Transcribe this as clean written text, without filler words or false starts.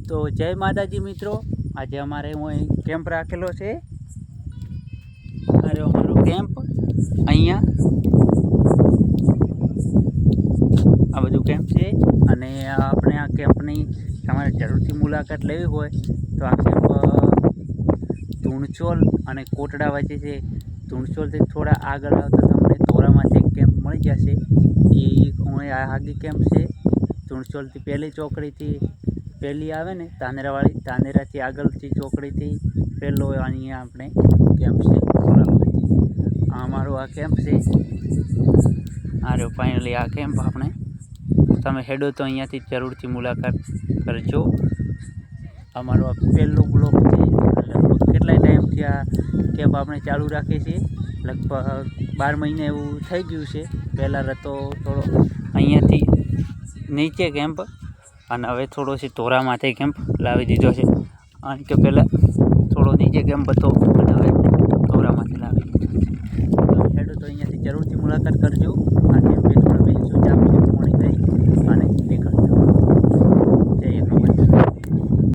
તો જય માતાજી મિત્રો, આજે અમારે હું કેમ્પ રાખેલો છે. અરે અમારો કેમ્પ અહીંયા આ બધું કેમ્પ છે. અને આપણે આ કેમ્પની તમારે જરૂરથી મુલાકાત લેવી હોય તો આ કેમ્પ ધૂણચોલ અને કોટડા વચ્ચે છે. ધૂણચોલથી થોડા આગળ આવતા તમને ધોરામાંથી એક કેમ્પ મળી જશે. એ આગી કેમ્પ છે. ધૂણચોલથી પહેલી ચોકડીથી પહેલી આવે ને ધાનેરાવાળી, ધાનેરાથી આગળથી ચોકડીથી પહેલો અહીંયા આપણે કેમ્પ છે ધોરામાંથી. અમારો આ કેમ્પ છે. આ ફાઇનલી આ કેમ્પ આપણે તમે હેડો તો અહીંયાથી જરૂરથી મુલાકાત કરજો. અમારો આ પહેલો બ્લોક છે. લગભગ કેટલાય ટાઈમથી આ કેમ્પ આપણે ચાલુ રાખીએ છીએ. લગભગ 12 મહિના એવું થઈ ગયું છે. પહેલાં હતો થોડો અહીંયાથી નીચે કેમ્પ અને હવે થોડો છે ધોરામાંથી કેમ્પ લાવી દીધો છે. કારણ કે પહેલાં થોડો નીચે કેમ્પ હતો અને હવે ધોરામાંથી લાવી દીધો. હેડો તો અહીંયાથી જરૂરથી મુલાકાત કરજો. આ